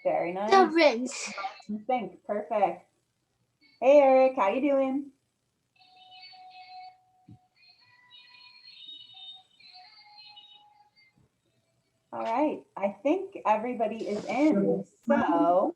Very nice. The rinse. Think. Perfect. Hey, Eric, how you doing? All right. I think everybody is in. So,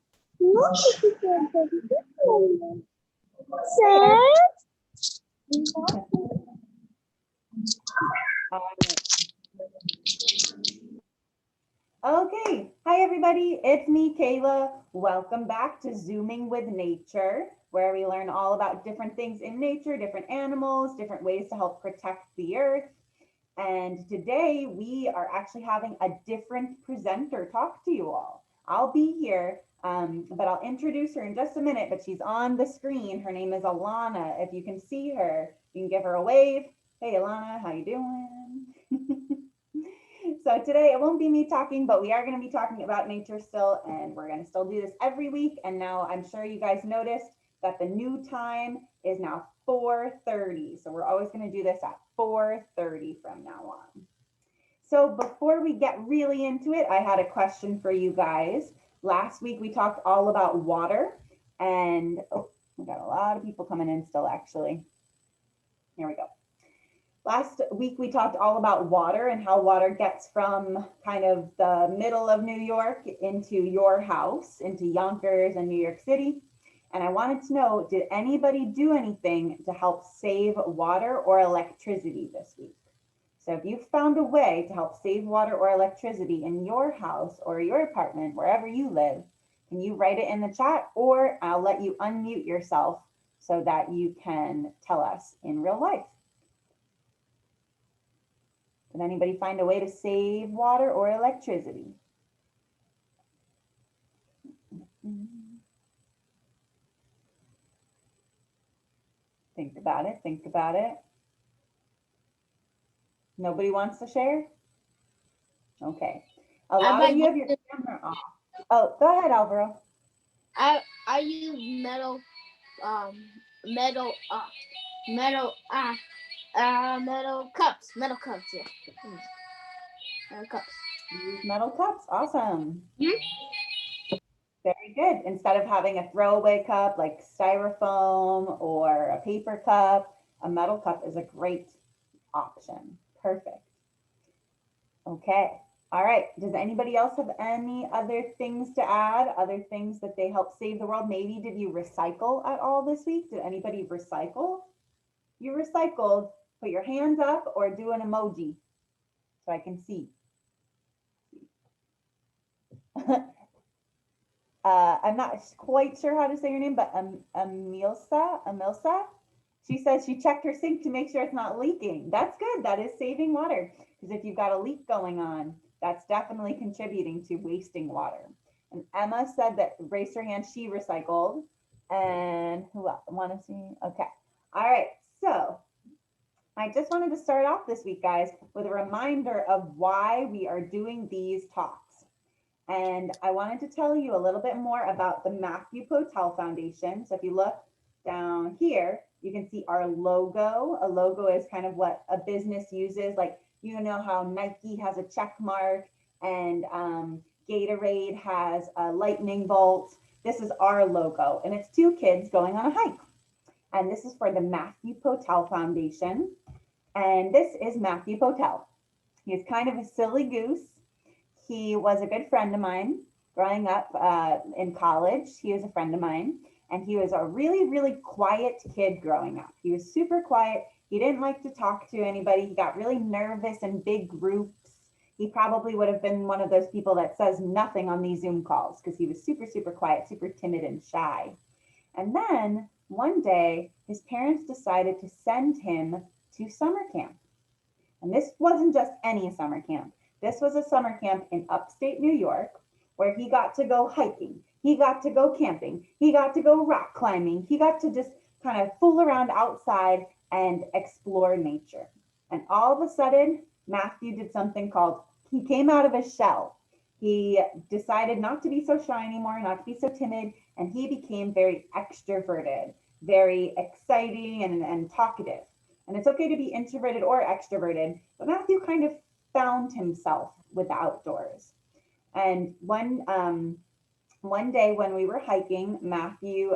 okay. Hi, everybody. It's me, Kayla. Welcome back to Zooming with Nature, where we learn all about different things in nature, different animals, different ways to help protect the earth. And today we are actually having a different presenter talk to you all. I'll be here, but I'll introduce her in just a minute, but she's on the screen. Her name is Alana. If you can see her, you can give her a wave. Hey, Alana, how you doing? So today it won't be me talking, but we are going to be talking about nature still, and we're going to still do this every week. And now I'm sure you guys noticed that the new time is now 4:30. So we're always going to do this at 4:30 from now on. So before we get really into it, I had a question for you guys. Last week we talked all about water, and we got a lot of people coming in still actually. Here we go. Last week we talked all about water and how water gets from kind of the middle of New York into your house, into Yonkers and New York City. And I wanted to know, did anybody do anything to help save water or electricity this week? So if you found a way to help save water or electricity in your house or your apartment, wherever you live, can you write it in the chat, or I'll let you unmute yourself so that you can tell us in real life. Did anybody find a way to save water or electricity? Think about it, think about it. Nobody wants to share? Okay. Alana, you have your camera off. Oh, go ahead, Alvaro. I use metal metal cups. Metal cups, yeah. Metal cups. You use metal cups. Awesome. Hmm? Very good. Instead of having a throwaway cup like styrofoam or a paper cup, a metal cup is a great option. Perfect. Okay. All right. Does anybody else have any other things to add? Other things that they help save the world? Maybe did you recycle at all this week? Did anybody recycle? You recycled, put your hands up or do an emoji so I can see. I'm not quite sure how to say your name, but Emilsa, she says she checked her sink to make sure it's not leaking. That's good. That is saving water, because if you've got a leak going on, that's definitely contributing to wasting water. And Emma said that, raised her hand, she recycled. And who else? Want to see? Okay. All right. So I just wanted to start off this week, guys, with a reminder of why we are doing these talks. And I wanted to tell you a little bit more about the Matthew Potel Foundation. So if you look down here, you can see our logo. A logo is kind of what a business uses. Like, you know how Nike has a check mark and Gatorade has a lightning bolt. This is our logo, and it's two kids going on a hike. And this is for the Matthew Potel Foundation. And this is Matthew Potel. He's kind of a silly goose. He was a good friend of mine growing up in college. He was a friend of mine, and he was a really, really quiet kid growing up. He was super quiet. He didn't like to talk to anybody. He got really nervous in big groups. He probably would have been one of those people that says nothing on these Zoom calls because he was super, super quiet, super timid and shy. And then one day, his parents decided to send him to summer camp. And this wasn't just any summer camp. This was a summer camp in upstate New York where he got to go hiking. He got to go camping. He got to go rock climbing. He got to just kind of fool around outside and explore nature. And all of a sudden, Matthew did something called, he came out of his shell. He decided not to be so shy anymore, not to be so timid, and he became very extroverted, very exciting and talkative. And it's okay to be introverted or extroverted, but Matthew kind of found himself with the outdoors. And when one day when we were hiking, Matthew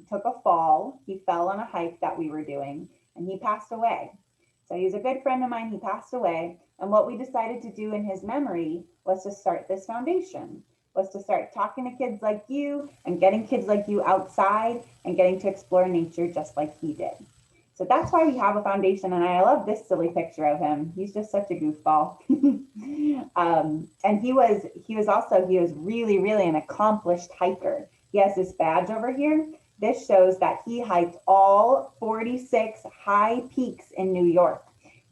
took a fall. He fell on a hike that we were doing and he passed away. So he's a good friend of mine. He passed away. And what we decided to do in his memory was to start this foundation, was to start talking to kids like you and getting kids like you outside and getting to explore nature just like he did. So that's why we have a foundation. And I love this silly picture of him. He's just such a goofball. And he was really, really an accomplished hiker. He has this badge over here. This shows that he hiked all 46 high peaks in New York.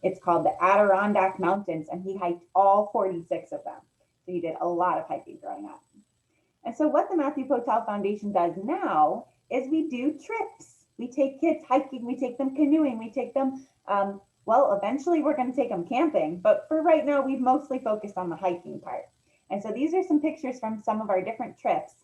It's called the Adirondack Mountains, and he hiked all 46 of them. So he did a lot of hiking growing up. And so what the Matthew Potel Foundation does now is we do trips. We take kids hiking, we take them canoeing, we take them, eventually we're going to take them camping, but for right now, we've mostly focused on the hiking part. And so these are some pictures from some of our different trips,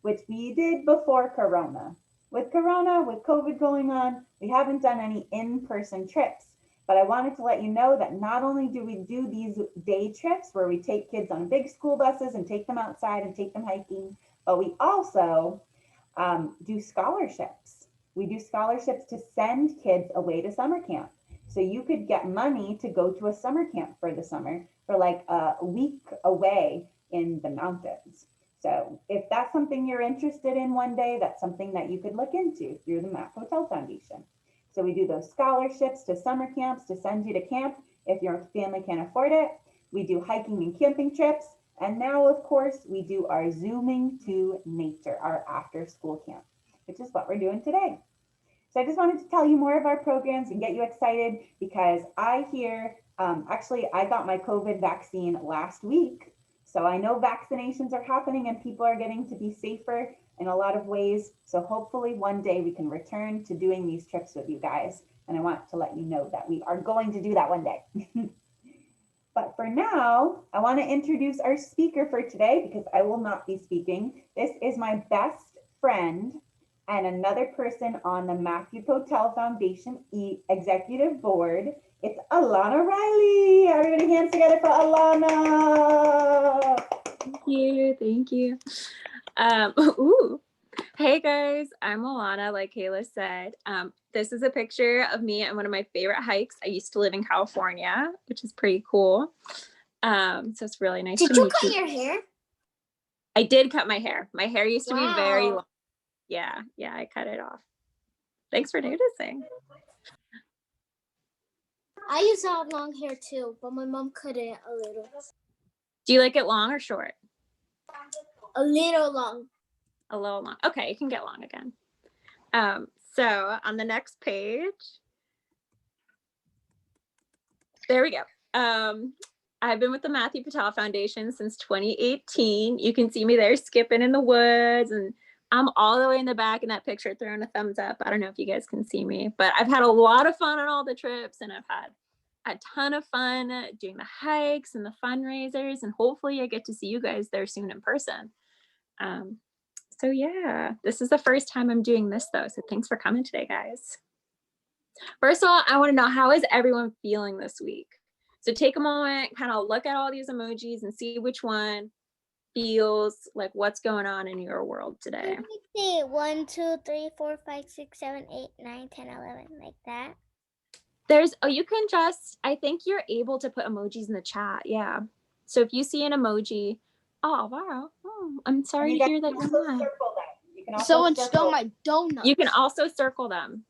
which we did before Corona. With Corona, with COVID going on, we haven't done any in-person trips. But I wanted to let you know that not only do we do these day trips where we take kids on big school buses and take them outside and take them hiking, but we also do scholarships. We do scholarships to send kids away to summer camp. So you could get money to go to a summer camp for the summer for like a week away in the mountains. So if that's something you're interested in one day, that's something that you could look into through the Matt Potel Foundation. So we do those scholarships to summer camps to send you to camp if your family can't afford it. We do hiking and camping trips. And now, of course, we do our Zooming to Nature, our after school camp, which is what we're doing today. So I just wanted to tell you more of our programs and get you excited because I hear, I got my COVID vaccine last week. So I know vaccinations are happening and people are getting to be safer in a lot of ways. So hopefully one day we can return to doing these trips with you guys. And I want to let you know that we are going to do that one day. But for now, I want to introduce our speaker for today because I will not be speaking. This is my best friend and another person on the Matthew Potel Foundation Executive Board. It's Alana Riley. Everybody hands together for Alana. Thank you. Hey guys, I'm Alana, like Kayla said. This is a picture of me on one of my favorite hikes. I used to live in California, which is pretty cool. So it's really nice to meet you. Did you cut your hair? I did cut my hair. My hair used to be very Wow. long. Yeah, I cut it off. Thanks for noticing. I used to have long hair too, but my mom cut it a little. Do you like it long or short? A little long. A little long. Okay, you can get long again. So on the next page, there we go. I've been with the Matthew Potel Foundation since 2018. You can see me there skipping in the woods, and I'm all the way in the back in that picture throwing a thumbs up. I don't know if you guys can see me, but I've had a lot of fun on all the trips, and I've had a ton of fun doing the hikes and the fundraisers, and hopefully I get to see you guys there soon in person. So yeah, this is the first time I'm doing this though, so thanks for coming today, guys. First of all, I want to know, how is everyone feeling this week? So take a moment, kind of look at all these emojis and see which one feels like what's going on in your world today. 1, 2, 3, 4, 5, 6, 7, 8, 9, 10, 11, like that. You can just, I think you're able to put emojis in the chat. Yeah. So if you see an emoji, oh, wow. Oh, I'm sorry to hear that. Someone stole my donuts. You can also circle them.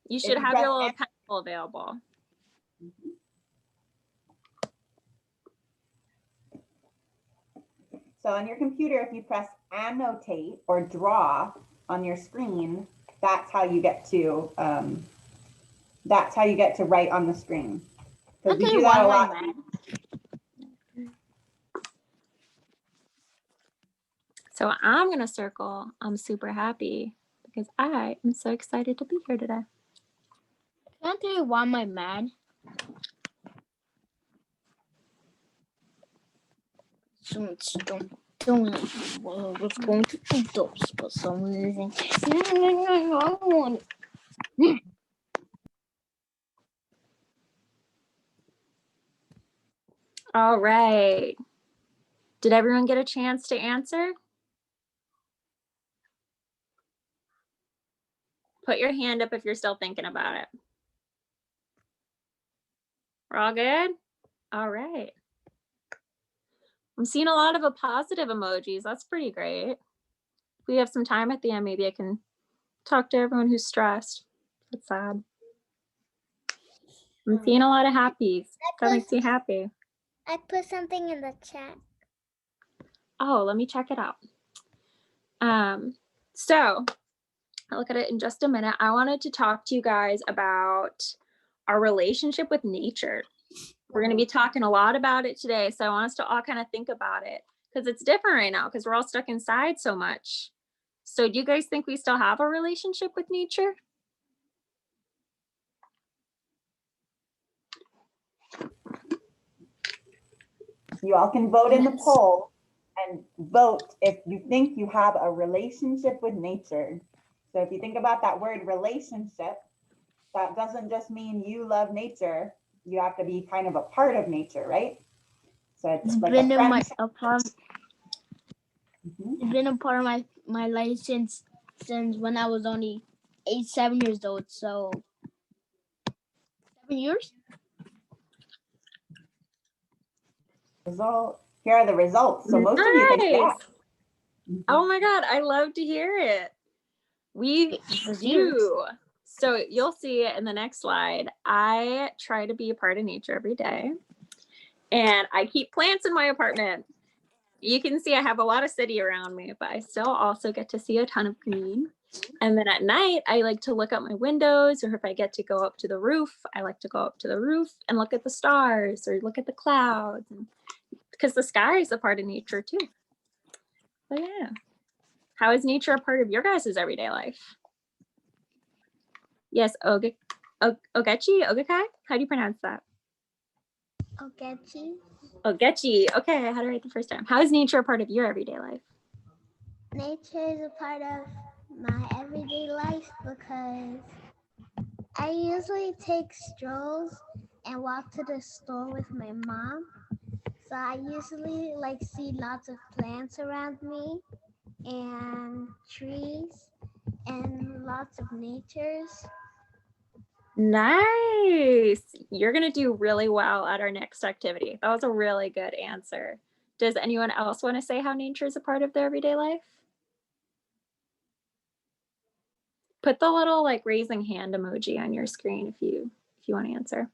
You should have your little pencil available. So on your computer, if you press annotate or draw on your screen, that's how you get to write on the screen. Because we do that a lot. So I'm gonna circle, I'm super happy because I am so excited to be here today. Can I tell you why am I mad? Someone stole donuts. Well, I was going to eat those for some reason. I want it. All right. Did everyone get a chance to answer? Put your hand up if you're still thinking about it. We're all good? All right. I'm seeing a lot of positive emojis. That's pretty great. If we have some time at the end, maybe I can talk to everyone who's stressed. That's sad. I'm seeing a lot of happies. That makes me happy. I put something in the chat. Oh, let me check it out. So I'll look at it in just a minute. I wanted to talk to you guys about our relationship with nature. We're going to be talking a lot about it today. So I want us to all kind of think about it because it's different right now because we're all stuck inside so much. So do you guys think we still have a relationship with nature? You all can vote in the poll and vote if you think you have a relationship with nature. So if you think about that word relationship, that doesn't just mean you love nature. You have to be kind of a part of nature, right? So it's like been a in friendship. It's been a part of my life since when I was only 7 years old. So 7 years. Here are the results. So most of you think yes. Oh my God, I love to hear it. We do. So you'll see it in the next slide. I try to be a part of nature every day. And I keep plants in my apartment. You can see I have a lot of city around me, but I still also get to see a ton of green. And then at night, I like to look out my windows, or if I get to go up to the roof, I like to go up to the roof and look at the stars or look at the clouds. Because the sky is a part of nature too. But yeah. How is nature a part of your guys' everyday life? Yes, Ogechi, Ogekai? How do you pronounce that? Ogechi. Ogechi. Okay, I had it right the first time. How is nature a part of your everyday life? Nature is a part of my everyday life because I usually take strolls and walk to the store with my mom. So I usually see lots of plants around me and trees and lots of natures. Nice. You're going to do really well at our next activity. That was a really good answer. Does anyone else want to say how nature is a part of their everyday life? Put the little raising hand emoji on your screen if you want to answer.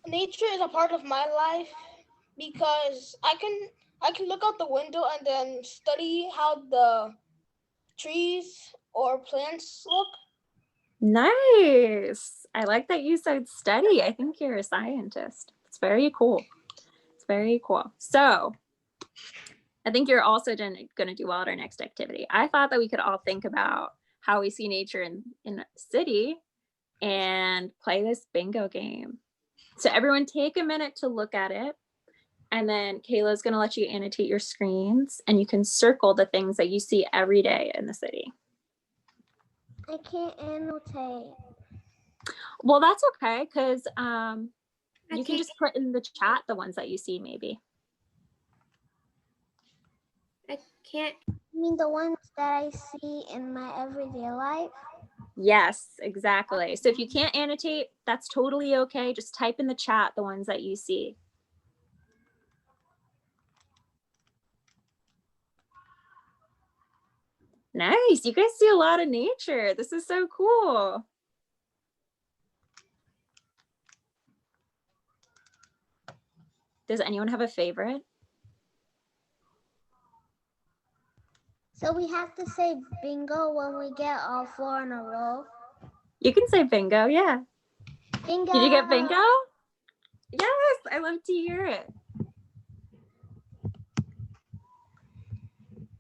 Nature is a part of my life because I can look out the window and then study how the trees or plants look. Nice. I like that you said study. I think you're a scientist. It's very cool. It's very cool. So I think you're also going to do well at our next activity. I thought that we could all think about how we see nature in a city and play this bingo game. So everyone take a minute to look at it. And then Kayla's going to let you annotate your screens and you can circle the things that you see every day in the city. I can't annotate. Well, that's okay because you can just put in the chat the ones that you see maybe. I can't. You mean the ones that I see in my everyday life? Yes, exactly. So if you can't annotate, that's totally okay. Just type in the chat the ones that you see. Nice. You guys see a lot of nature. This is so cool. Does anyone have a favorite? So we have to say bingo when we get all 4 in a row? You can say bingo, yeah. Bingo. Did you get bingo? Yes, I love to hear it.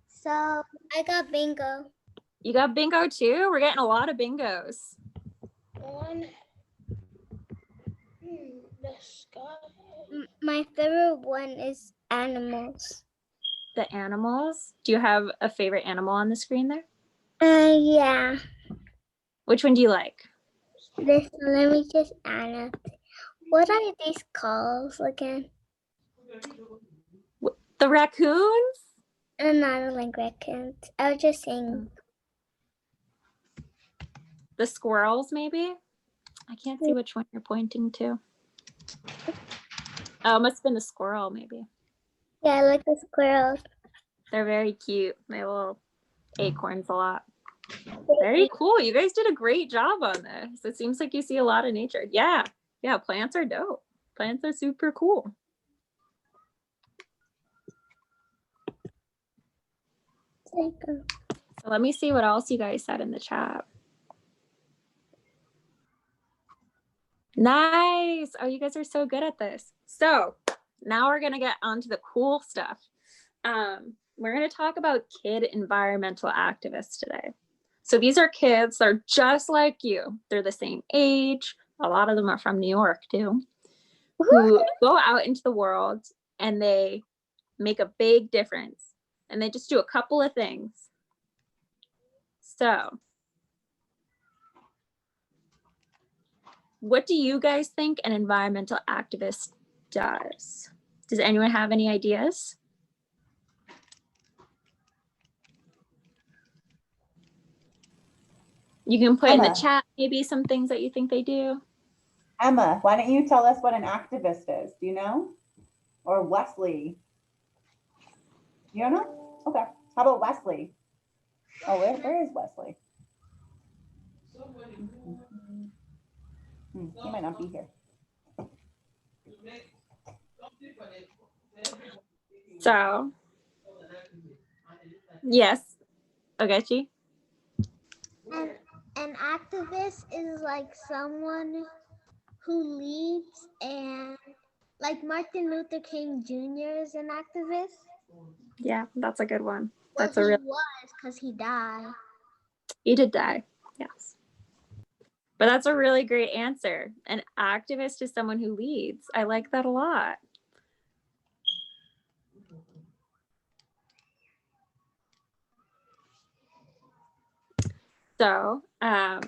So I got bingo. You got bingo too? We're getting a lot of bingos. The sky. My favorite one is animals. The animals. Do you have a favorite animal on the screen there? Yeah. Which one do you like? This one, let me just annotate. What are these called again? The raccoons? I'm not like raccoons. I was just saying. The squirrels, maybe? I can't see which one you're pointing to. Oh, it must have been the squirrel, maybe. Yeah, I like the squirrels. They're very cute. They will acorns a lot. Very cool. You guys did a great job on this. It seems like you see a lot of nature. Yeah. Yeah, plants are dope. Plants are super cool. So let me see what else you guys said in the chat. Nice. Oh, you guys are so good at this. So now we're going to get onto the cool stuff. We're going to talk about kid environmental activists today. So these are kids, they're just like you. They're the same age. A lot of them are from New York too, who go out into the world and they make a big difference. And they just do a couple of things. So what do you guys think an environmental activist does? Does anyone have any ideas? You can put in the Emma. chat maybe some things that you think they do. Emma, why don't you tell us what an activist is? Do you know? Or Wesley? You don't know? Okay. How about Wesley? Oh, where is Wesley? He might not be here. So, yes, Ogechi. An activist is like someone who leads, and like Martin Luther King Jr. is an activist. Yeah, that's a good one. That's Well, a real. he was because he died. He did die. Yes. But that's a really great answer. An activist is someone who leads. I like that a lot. So I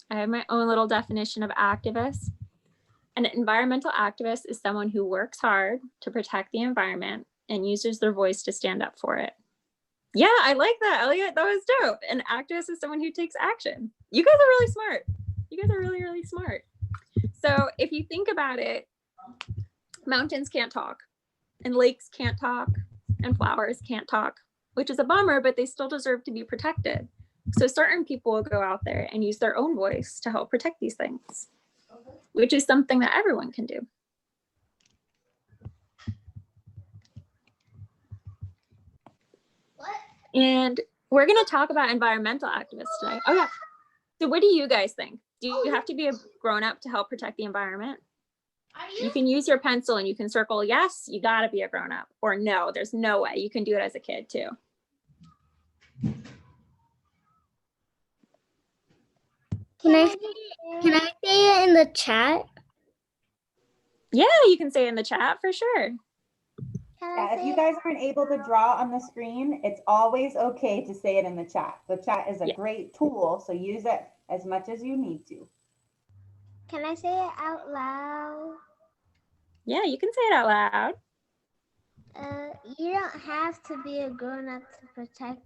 have my own little definition of activist. An environmental activist is someone who works hard to protect the environment and uses their voice to stand up for it. Yeah, I like that, Elliot. That was dope. An activist is someone who takes action. You guys are really smart. You guys are really, really smart. So if you think about it, mountains can't talk, and lakes can't talk, and flowers can't talk, which is a bummer, but they still deserve to be protected. So certain people will go out there and use their own voice to help protect these things, which is something that everyone can do. And we're going to talk about environmental activists today. Oh yeah. So what do you guys think? Do you have to be a grown-up to help protect the environment? You can use your pencil and you can circle yes, you got to be a grown-up, or no, there's no way. You can do it as a kid too. Can I say it in the chat? Yeah, you can say it in the chat for sure. Yeah, if you guys aren't able to draw on the screen, it's always okay to say it in the chat. The chat is a great tool, so use it as much as you need to. Can I say it out loud? Yeah, you can say it out loud. You don't have to be a grown-up to protect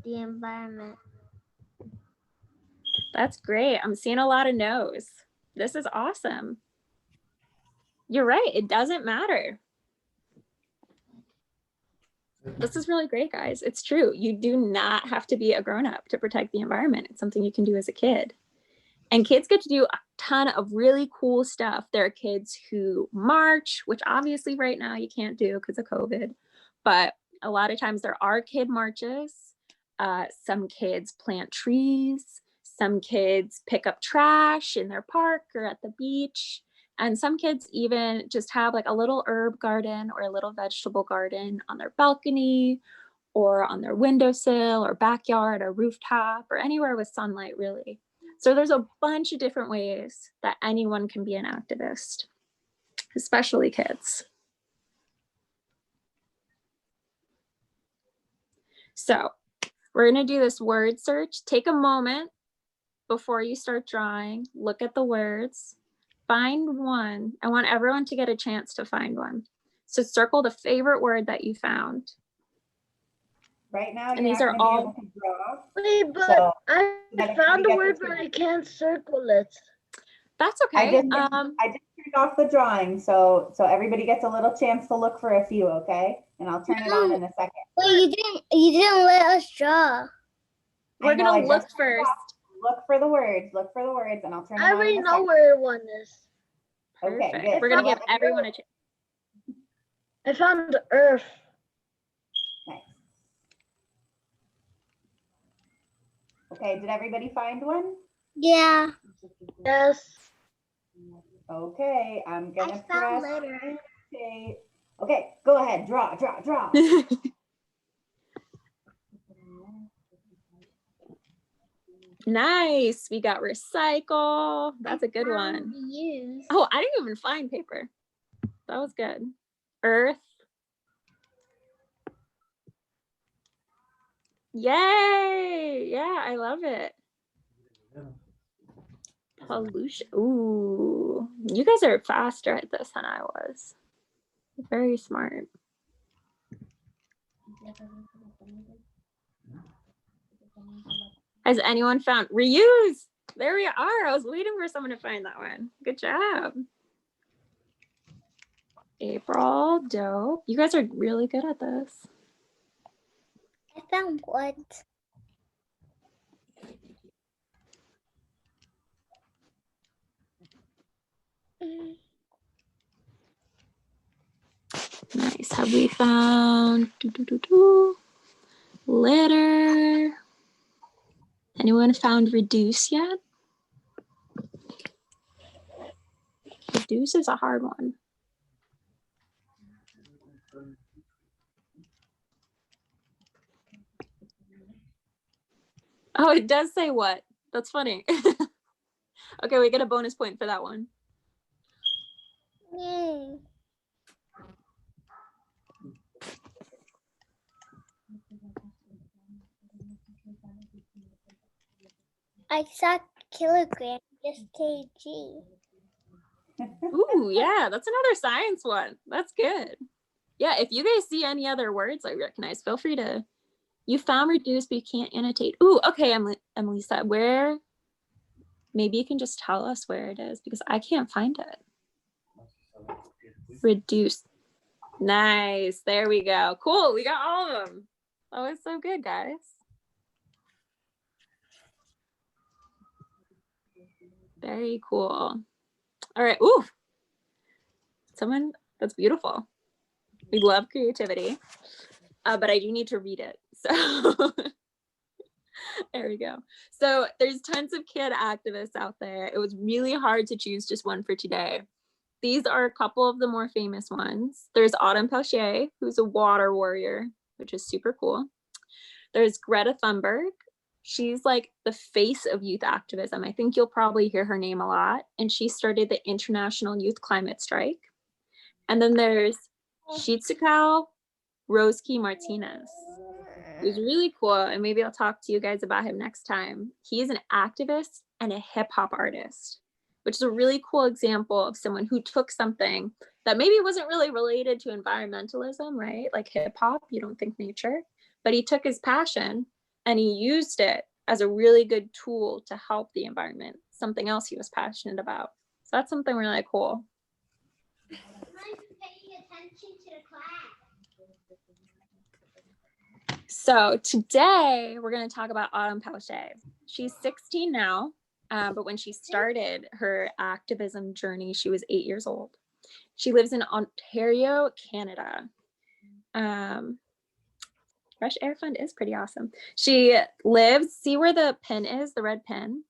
the environment. That's great. I'm seeing a lot of no's. This is awesome. You're right. It doesn't matter. This is really great, guys. It's true. You do not have to be a grown-up to protect the environment. It's something you can do as a kid. And kids get to do a ton of really cool stuff. There are kids who march, which obviously right now you can't do because of COVID. But a lot of times there are kid marches. Some kids plant trees. Some kids pick up trash in their park or at the beach. And some kids even just have like a little herb garden or a little vegetable garden on their balcony or on their windowsill or backyard or rooftop or anywhere with sunlight, really. So there's a bunch of different ways that anyone can be an activist, especially kids. So we're going to do this word search. Take a moment before you start drawing. Look at the words. Find one. I want everyone to get a chance to find one. So circle the favorite word that you found. Right now, And you're these not are going to be all- able to draw. Wait, but So, I gotta found get a word, this but in. I can't circle it. That's I okay. just turned off the drawing, so everybody gets a little chance to look for a few, okay? And I'll turn it on in a second. Wait, you didn't let us draw. we're I know, I gonna look just turned it first. off. Look for the words, and I'll turn it I on already in a know second. where one is. Okay, Perfect. good. We're gonna So give let everyone a chance. I found the earth. Nice. Okay, did everybody find one? Yeah. Yes. Okay, I'm I gonna found press litter. okay. Okay, go ahead, draw. Nice. We got recycle. That's a good one. Use. Oh, I didn't even find paper. That was good. Earth. Yay. Yeah, I love it. Pollution. Ooh, you guys are faster at this than I was. Very smart. Has anyone found reuse? There we are. I was waiting for someone to find that one. Good job. April, dope. You guys are really good at this. I found what? Nice. Have we found litter? Anyone found reduce yet? Reduce is a hard one. Oh, it does say what? That's funny. Okay, we get a bonus point for that one. Yay. I saw kilogram, just kg. Ooh, yeah, that's another science one. That's good. Yeah, if you guys see any other words I recognize, feel free to. You found reduce, but you can't annotate. Ooh, okay, Emily said where. Maybe you can just tell us where it is because I can't find it. Reduce. Nice. There we go. Cool. We got all of them. That was so good, guys. Very cool. All right. Ooh. Someone that's beautiful. We love creativity, but I do need to read it. So there we go. So there's tons of kid activists out there. It was really hard to choose just one for today. These are a couple of the more famous ones. There's Autumn Peltier, who's a water warrior, which is super cool. There's Greta Thunberg. She's like the face of youth activism. I think you'll probably hear her name a lot. And she started the International Youth Climate Strike. And then there's Shitsuko Roski Martinez, who's really cool. And maybe I'll talk to you guys about him next time. He's an activist and a hip hop artist, which is a really cool example of someone who took something that maybe wasn't really related to environmentalism, right? Like hip hop, you don't think nature, but he took his passion and he used it as a really good tool to help the environment, something else he was passionate about. So that's something really cool. So today we're going to talk about Autumn Peltier. She's 16 now, but when she started her activism journey, she was 8 years old. She lives in Ontario, Canada. Fresh Air Fund is pretty awesome. She lives, see where the pin is, the red pin?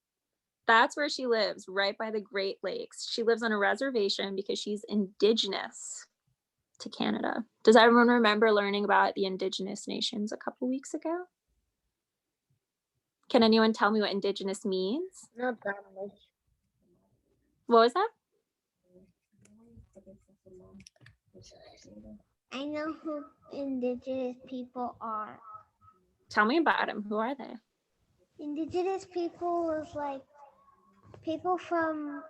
That's where she lives, right by the Great Lakes. She lives on a reservation because she's Indigenous to Canada. Does everyone remember learning about the Indigenous nations a couple weeks ago? Can anyone tell me what Indigenous means? Not that much. What was that? I know who Indigenous people are. Tell me about them. Who are they? Indigenous people is like people from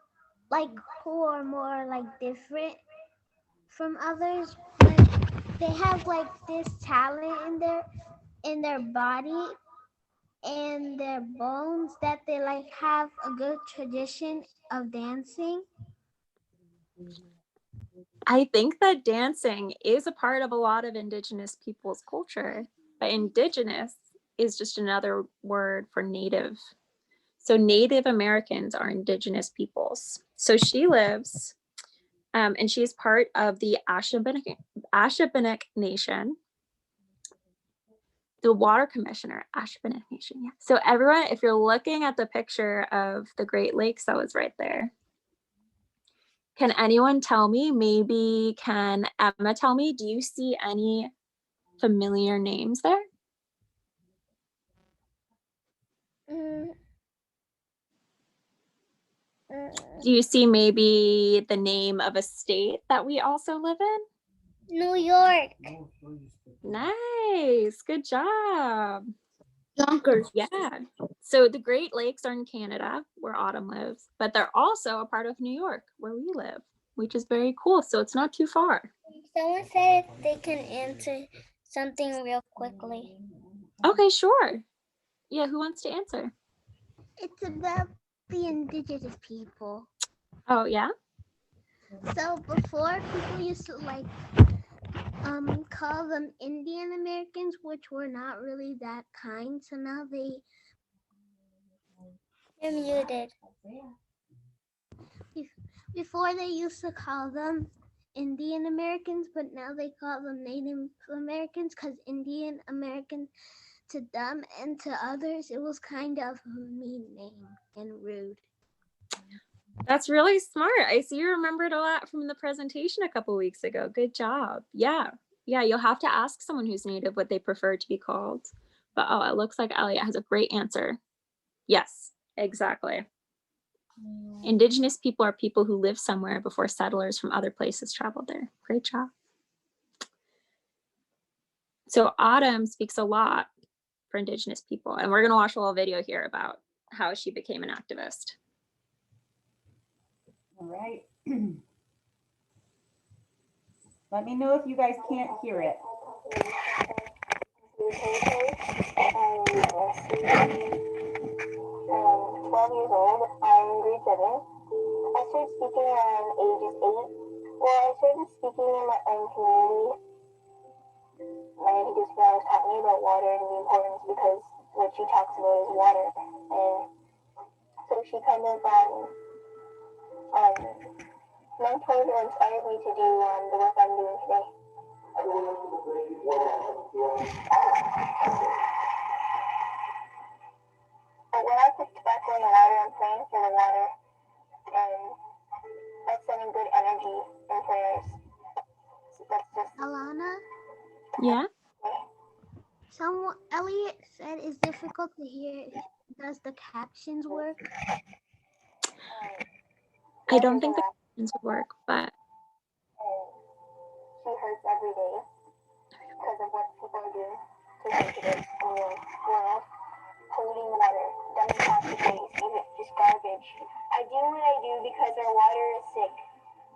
like who are more like different from others, but they have like this talent in in their body and their bones that they like have a good tradition of dancing? I think that dancing is a part of a lot of Indigenous people's culture, but Indigenous is just another word for Native. So Native Americans are Indigenous peoples. So she lives, and she is part of the Ashabinek Nation, the water commissioner, Ashabinek Nation. Yeah. So everyone, if you're looking at the picture of the Great Lakes that was right there, can anyone tell me, maybe can Emma tell me, do you see any familiar names there? Do you see maybe the name of a state that we also live in? New York. Nice, good job. Yonkers. Yeah. So the Great Lakes are in Canada, where Autumn lives, but they're also a part of New York, where we live, which is very cool. So it's not too far. Someone said if they can answer something real quickly. Okay, sure. Yeah, who wants to answer? It's about the indigenous people. Oh, yeah? So before, people used to like call them Indian Americans, which were not really that kind. So now they're muted. Before they used to call them Indian Americans, but now they call them Native Americans because Indian American, to them and to others, it was kind of a mean name and rude. That's really smart. I see you remembered a lot from the presentation a couple weeks ago. Good job. Yeah. Yeah, you'll have to ask someone who's Native what they prefer to be called. But oh, it looks like Elliot has a great answer. Yes, exactly. Indigenous people are people who live somewhere before settlers from other places traveled there. Great job. So Autumn speaks a lot for Indigenous people, and we're going to watch a little video here about how she became an activist. All right. Let me know if you guys can't hear it. When I was 12 years old, I'm grade 7. I started speaking around ages 8. Well, I started speaking in my own community. My Indigenous grandma taught me about water and the importance because what she talks about is water. And so she kind of mentored or inspired me to do the work I'm doing today. But when I picked back on the water, I'm praying for the water, and that's sending good energy and prayers. So that's just Alana, Yeah. Elliot said it's difficult to hear. Does the captions work? I don't think the questions would work, but she hurts every day because of what people are doing to this world, polluting water, dumping plastic waste, even just garbage. I do what I do because our water is sick.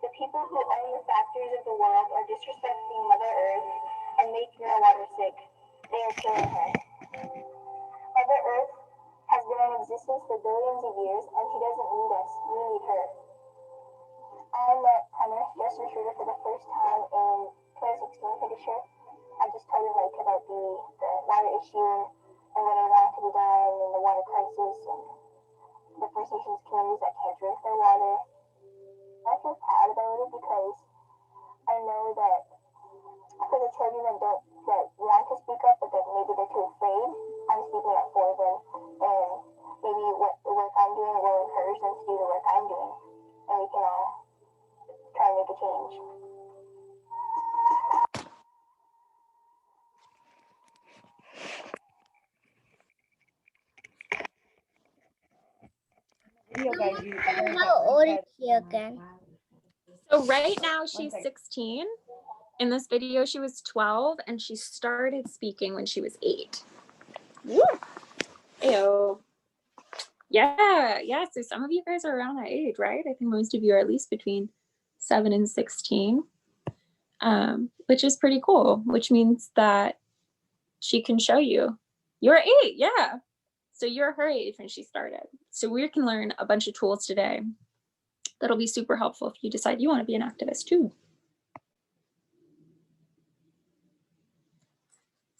The people who own the factories of the world are disrespecting Mother Earth and making our water sick. They are killing her. Mother Earth has been in existence for billions of years, and she doesn't need us. We need her. I met Hunter, Justin Schroeder, for the first time in 2016, pretty sure. I just told him about the water issue and what I wanted to be done and the water crisis and the First Nations communities that can't drink their water. I feel proud about it because I know that for the children that want to speak up but that maybe they're too afraid, I'm speaking up for them, and maybe what the work I'm doing will encourage them to do the work I'm doing, and we can all try and make a change. How old is she again? so right now she's 16. In this video, she was 12, and she started speaking when she was 8. Woo! Ayo. Yeah, yeah. So some of you guys are around that age, right? I think most of you are at least between 7 and 16, which is pretty cool, which means that she can show you. You're 8, yeah. So you're her age when she started. So we can learn a bunch of tools today that'll be super helpful if you decide you want to be an activist too.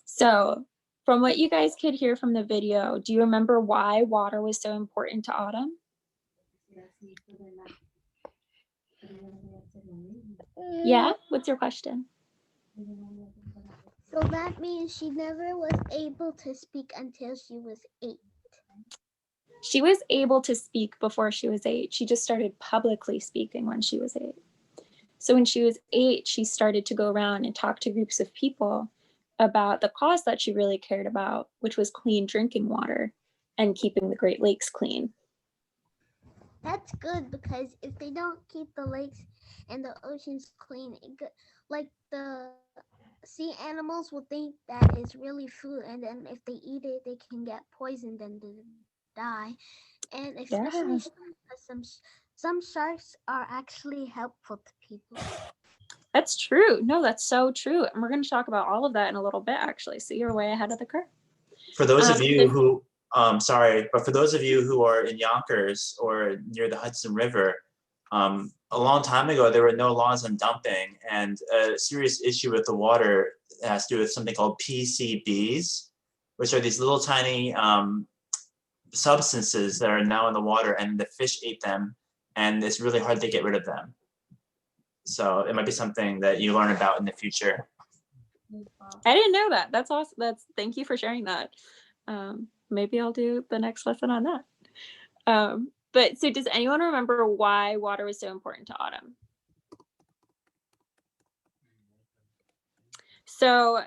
So from what you guys could hear from the video, do you remember why water was so important to Autumn? Yeah, what's your question? So that means she never was able to speak until she was 8. She was able to speak before she was 8. She just started publicly speaking when she was 8. So when she was 8, she started to go around and talk to groups of people about the cause that she really cared about, which was clean drinking water and keeping the Great Lakes clean. That's good, because if they don't keep the lakes and the oceans clean, like the sea animals will think that is really food, and then if they eat it, they can get poisoned and die. And especially some sharks are actually helpful to people. That's true. No, that's so true. And we're going to talk about all of that in a little bit, actually. So you're way ahead of the curve. For those of you who, sorry, but for those of you who are in Yonkers or near the Hudson River, a long time ago, there were no laws on dumping, and a serious issue with the water has to do with something called PCBs, which are these little tiny substances that are now in the water, and the fish ate them, and it's really hard to get rid of them. So it might be something that you learn about in the future. I didn't know that. That's awesome. Thank you for sharing that. Maybe I'll do the next lesson on that. But so does anyone remember why water was so important to Autumn? So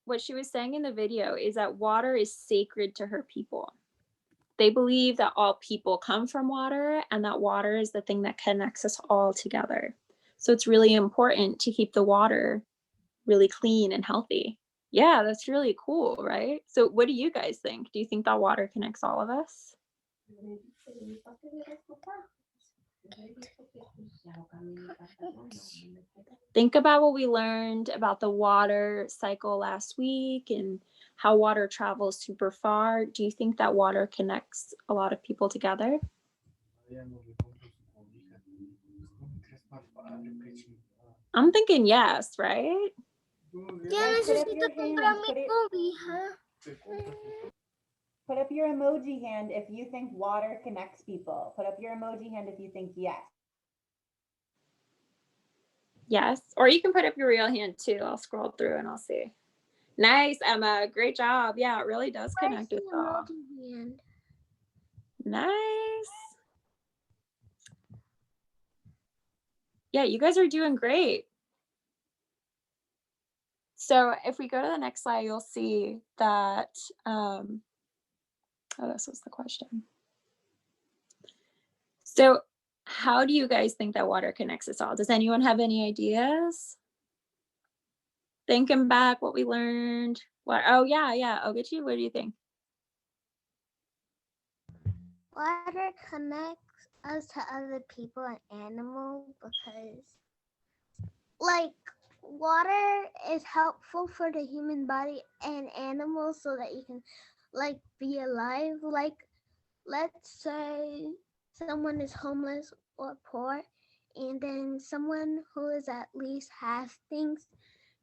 what she was saying in the video is that water is sacred to her people. They believe that all people come from water, and that water is the thing that connects us all together. So it's really important to keep the water really clean and healthy. Yeah, that's really cool, right? So what do you guys think? Do you think that water connects all of us? Think about what we learned about the water cycle last week and how water travels super far. Do you think that water connects a lot of people together? I'm thinking yes, right? Ya necesito comprar mi cobija. Put up your emoji hand if you think water connects people. Put up your emoji hand if you think yes. Yes, or you can put up your real hand too. I'll scroll through and I'll see. Nice, Emma. Great job. Yeah, it really does connect with all. Nice. Yeah, you guys are doing great. So if we go to the next slide, you'll see that, oh, this was the question. So how do you guys think that water connects us all? Does anyone have any ideas? Thinking back what we learned. What? Oh, yeah. Ogechi, what do you think? Water connects us to other people and animals because, like, water is helpful for the human body and animals so that you can, like, be alive. Like, let's say someone is homeless or poor, and then someone who is at least half things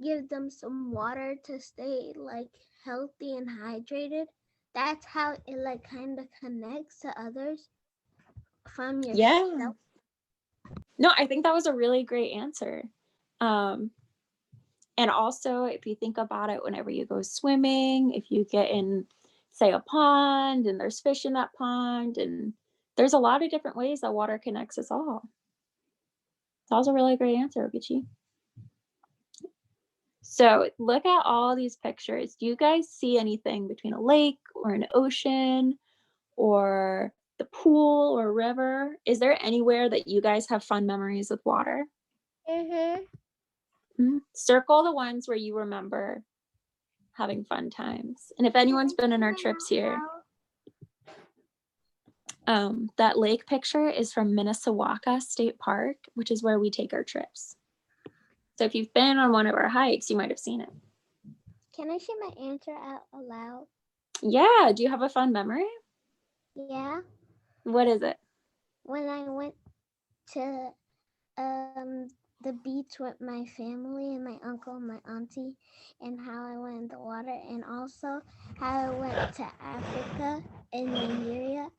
give them some water to stay, like, healthy and hydrated. That's how it, like, kind of connects to others from yourself. Yeah. No, I think that was a really great answer. And also, if you think about it, whenever you go swimming, if you get in, say, a pond and there's fish in that pond, and there's a lot of different ways that water connects us all. That was a really great answer, Ogechi. So look at all these pictures. Do you guys see anything between a lake or an ocean or the pool or river? Is there anywhere that you guys have fun memories with water? Circle the ones where you remember having fun times. And if anyone's been on our trips here, that lake picture is from Minnesota State Park, which is where we take our trips. So if you've been on one of our hikes, you might have seen it. Can I share my answer out aloud? Yeah. Do you have a fun memory? Yeah. What is it? When I went to the beach with my family and my uncle and my auntie, and how I went in the water, and also how I went to Africa and Nigeria,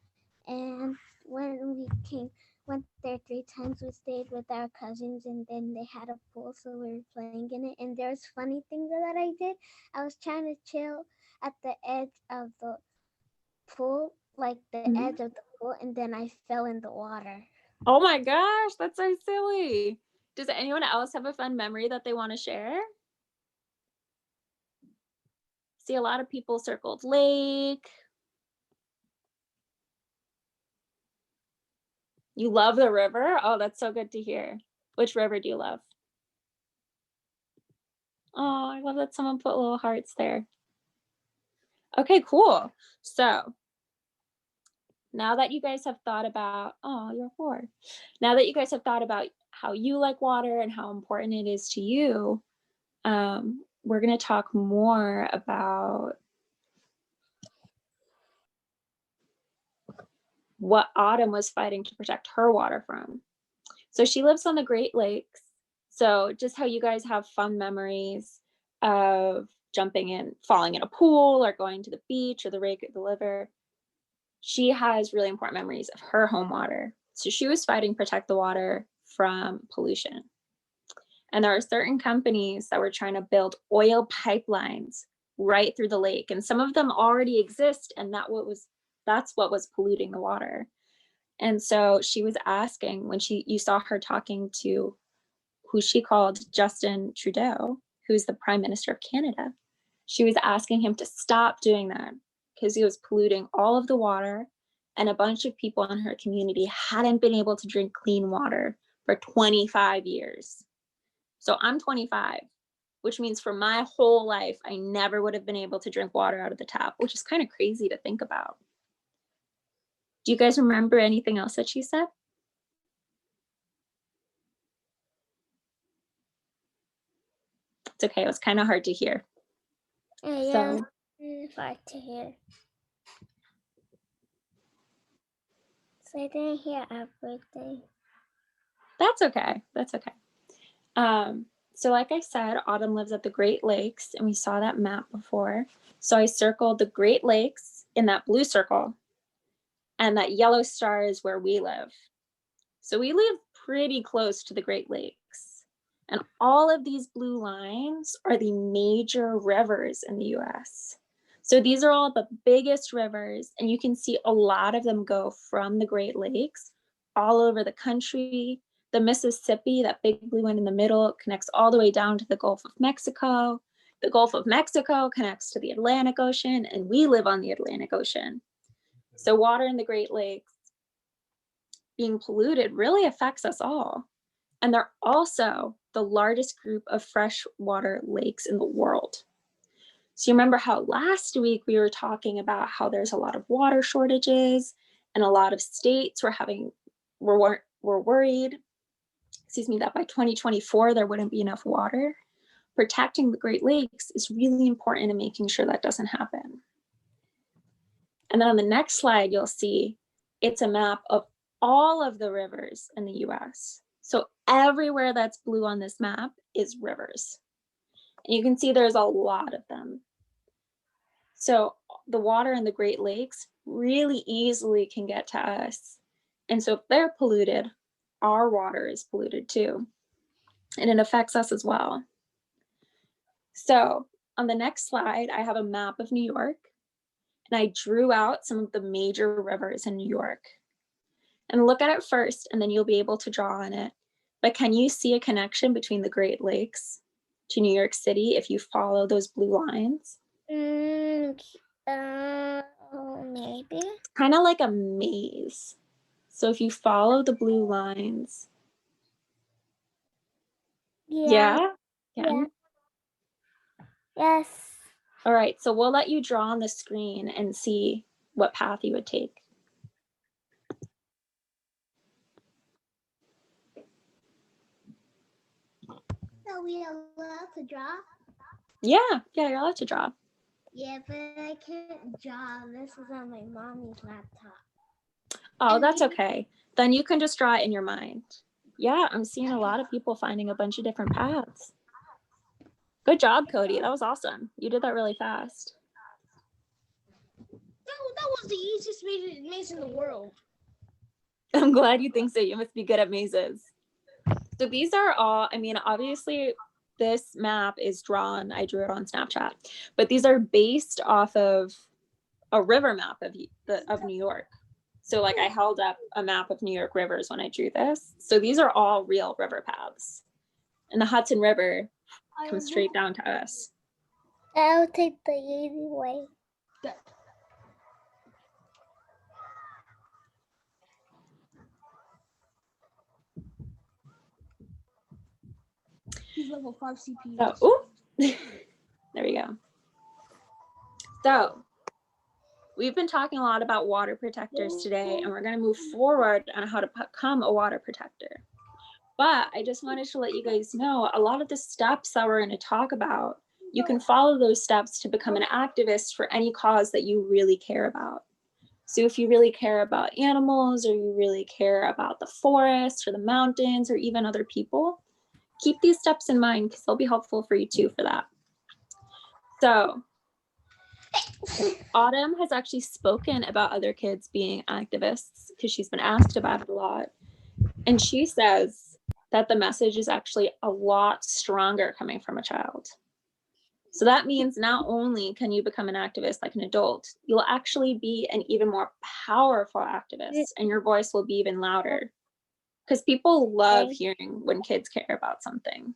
and when we went there 3 times, we stayed with our cousins, and then they had a pool, so we were playing in it. And there's funny things that I did. I was trying to chill at the edge of the pool, like the Mhm. edge of the pool, and then I fell in the water. Oh my gosh, that's so silly. Does anyone else have a fun memory that they want to share? See, a lot of people circled lake. You love the river? Oh, that's so good to hear. Which river do you love? Oh, I love that someone put little hearts there. Okay, cool. So now that you guys have thought about, oh, you're 4. Now that you guys have thought about how you like water and how important it is to you, we're going to talk more about what Autumn was fighting to protect her water from. So she lives on the Great Lakes. So just how you guys have fun memories of jumping in, falling in a pool or going to the beach or the lake or the river, she has really important memories of her home water. So she was fighting to protect the water from pollution. And there are certain companies that were trying to build oil pipelines right through the lake. And some of them already exist, and that's what was polluting the water. And so she was asking, when you saw her talking to who she called Justin Trudeau, who's the Prime Minister of Canada, she was asking him to stop doing that because he was polluting all of the water, and a bunch of people in her community hadn't been able to drink clean water for 25 years. So I'm 25, which means for my whole life, I never would have been able to drink water out of the tap, which is kind of crazy to think about. Do you guys remember anything else that she said? It's okay, it was kind of hard to hear. Yeah, So it's hard to hear. So I didn't hear everything. that's okay. That's okay. So like I said, Autumn lives at the Great Lakes, and we saw that map before. So I circled the Great Lakes in that blue circle, and that yellow star is where we live. So we live pretty close to the Great Lakes. And all of these blue lines are the major rivers in the US. So these are all the biggest rivers, and you can see a lot of them go from the Great Lakes all over the country. The Mississippi, that big blue one in the middle, connects all the way down to the Gulf of Mexico. The Gulf of Mexico connects to the Atlantic Ocean, and we live on the Atlantic Ocean. So water in the Great Lakes being polluted really affects us all. And they're also the largest group of freshwater lakes in the world. So you remember how last week we were talking about how there's a lot of water shortages, and a lot of states were worried, that by 2024 there wouldn't be enough water. Protecting the Great Lakes is really important in making sure that doesn't happen. And then on the next slide, you'll see it's a map of all of the rivers in the US. So everywhere that's blue on this map is rivers. And you can see there's a lot of them. So the water in the Great Lakes really easily can get to us. And so if they're polluted, our water is polluted too. And it affects us as well. So on the next slide, I have a map of New York, and I drew out some of the major rivers in New York. And look at it first, and then you'll be able to draw on it. But can you see a connection between the Great Lakes to New York City if you follow those blue lines? Maybe. Kind of like a maze. So if you follow the blue lines. Yeah? Yes. All right, so we'll let you draw on the screen and see what path you would take. Are we allowed to draw? Yeah, you're allowed to draw. Yeah, but I can't draw. This is on my mommy's laptop. Oh, And that's maybe- okay. Then you can just draw it in your mind. Yeah, I'm seeing a lot of people finding a bunch of different paths. Good job, Cody. That was awesome. You did that really fast. That was the easiest maze in the world. I'm glad you think so. You must be good at mazes. So these are all, I mean, obviously this map is drawn. I drew it on Snapchat, but these are based off of a river map of New York. So like I held up a map of New York rivers when I drew this. So these are all real river paths. And the Hudson River comes straight down to us. I'll take the easy way. He's level 5 CPU. So, ooh. There we go. So we've been talking a lot about water protectors today, and we're going to move forward on how to become a water protector. But I just wanted to let you guys know a lot of the steps that we're going to talk about, you can follow those steps to become an activist for any cause that you really care about. So if you really care about animals, or you really care about the forest or the mountains or even other people, keep these steps in mind because they'll be helpful for you too for that. So Autumn has actually spoken about other kids being activists because she's been asked about it a lot. And she says that the message is actually a lot stronger coming from a child. So that means not only can you become an activist like an adult, you'll actually be an even more powerful activist, and your voice will be even louder. Because people love hearing when kids care about something.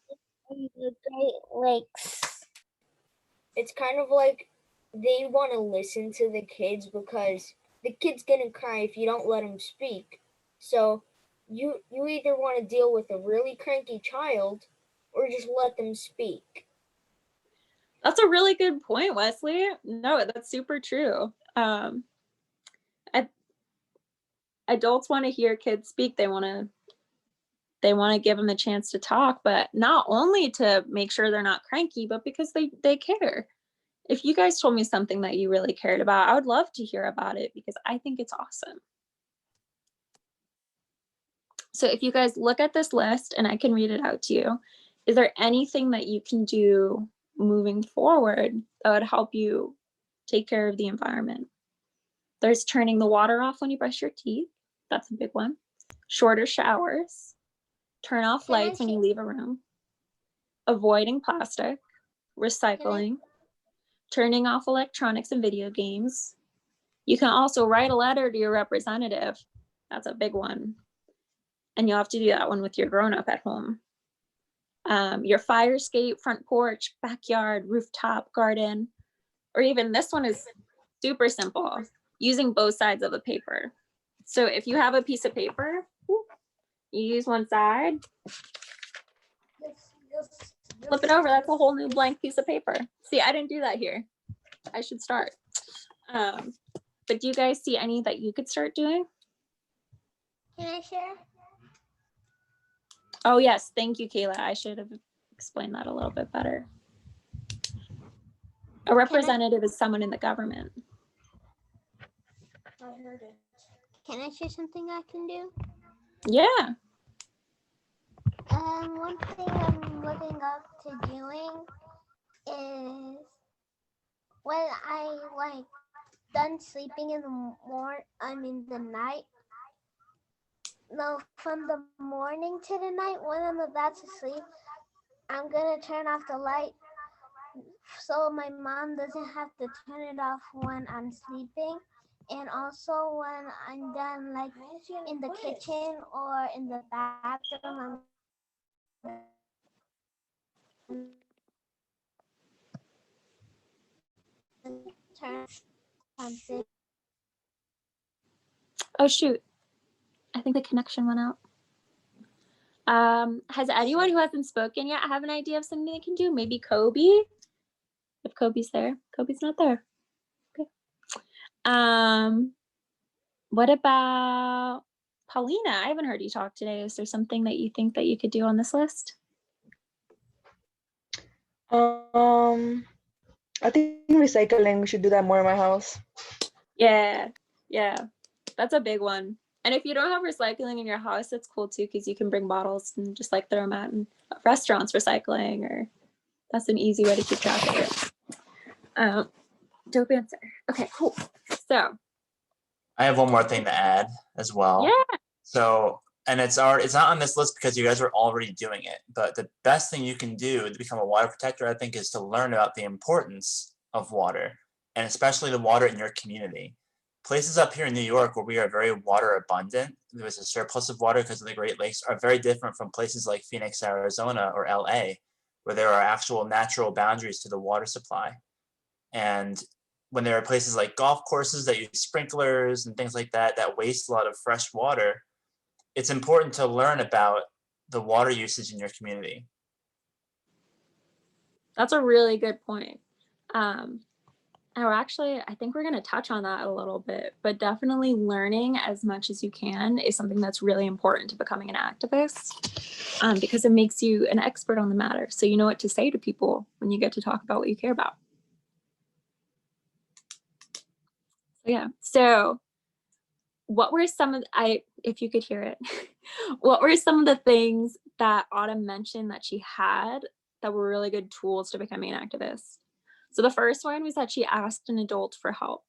It's kind of like they want to listen to the kids because the kid's gonna cry if you don't let him speak. So you either want to deal with a really cranky child or just let them speak. That's a really good point, Wesley. No, that's super true. Adults want to hear kids speak. They want to give them a chance to talk, but not only to make sure they're not cranky, but because they care. If you guys told me something that you really cared about, I would love to hear about it because I think it's awesome. So if you guys look at this list, and I can read it out to you, is there anything that you can do moving forward that would help you take care of the environment? There's turning the water off when you brush your teeth. That's a big one. Shorter showers. Turn off lights when you leave a room. Avoiding plastic. Recycling. Turning off electronics and video games. You can also write a letter to your representative. That's a big one. And you'll have to do that one with your grown-up at home. Your fire escape, front porch, backyard, rooftop, garden, or even this one is super simple, using both sides of the paper. So if you have a piece of paper, you use one side, flip it over, that's a whole new blank piece of paper. See, I didn't do that here. I should start. But do you guys see any that you could start doing? Can I share? Oh yes, thank you, Kayla. I should have explained that a little bit better. A representative is someone in the government. I heard it. Can I share something I can do? Yeah. One thing I'm looking up to doing is when I done sleeping in the night. No, from the morning to the night when I'm about to sleep, I'm gonna turn off the light so my mom doesn't have to turn it off when I'm sleeping. And also when I'm done in the kitchen or in the bathroom, I'm turn something. Oh shoot. I think the connection went out. Has anyone who hasn't spoken yet have an idea of something they can do? Maybe Kobe? If Kobe's there. Kobe's not there. Okay. What about Paulina? I haven't heard you talk today. Is there something that you think that you could do on this list? I think recycling, we should do that more in my house. Yeah, that's a big one. And if you don't have recycling in your house, that's cool too, because you can bring bottles and just like throw them out in restaurants recycling, or that's an easy way to keep track of it. Dope answer. Okay, cool. So I have one more thing to add as well. yeah, So, and it's not on this list because you guys are already doing it, but the best thing you can do to become a water protector, I think, is to learn about the importance of water, and especially the water in your community. Places up here in New York where we are very water abundant, there's a surplus of water because of the Great Lakes, are very different from places like Phoenix, Arizona, or LA, where there are actual natural boundaries to the water supply. And when there are places like golf courses that use sprinklers and things like that that waste a lot of fresh water, it's important to learn about the water usage in your community. that's a really good point. Or actually, I think we're going to touch on that a little bit, but definitely learning as much as you can is something that's really important to becoming an activist, because it makes you an expert on the matter. So you know what to say to people when you get to talk about what you care about. Yeah. So what were some of, if you could hear it, what were some of the things that Autumn mentioned that she had that were really good tools to becoming an activist? So the first one was that she asked an adult for help.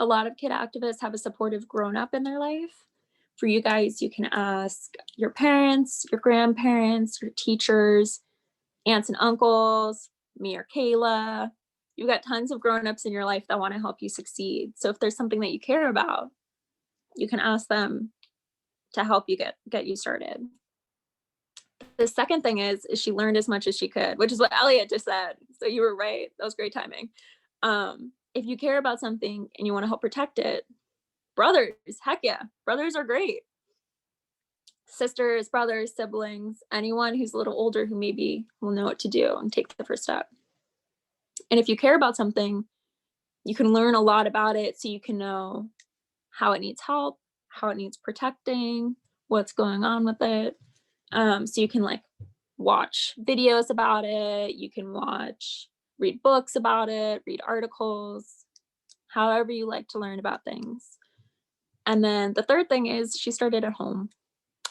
A lot of kid activists have a supportive grown-up in their life. For you guys, you can ask your parents, your grandparents, your teachers, aunts and uncles, me or Kayla. You've got tons of grown-ups in your life that want to help you succeed. So if there's something that you care about, you can ask them to help you get you started. The second thing is she learned as much as she could, which is what Elliot just said. So you were right. That was great timing. If you care about something and you want to help protect it, brothers, heck yeah, brothers are great. Sisters, brothers, siblings, anyone who's a little older who maybe will know what to do and take the first step. And if you care about something, you can learn a lot about it so you can know how it needs help, how it needs protecting, what's going on with it. So you can like watch videos about it, you can read books about it, read articles, however you like to learn about things. And then the third thing is she started at home.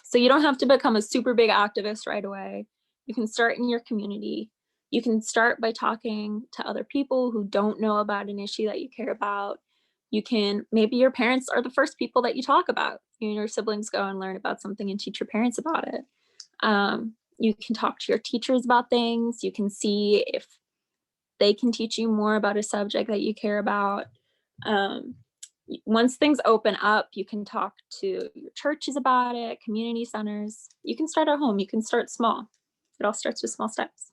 So you don't have to become a super big activist right away. You can start in your community. You can start by talking to other people who don't know about an issue that you care about. Maybe your parents are the first people that you talk about. You and your siblings go and learn about something and teach your parents about it. You can talk to your teachers about things. You can see if they can teach you more about a subject that you care about. Once things open up, you can talk to your churches about it, community centers. You can start at home. You can start small. It all starts with small steps.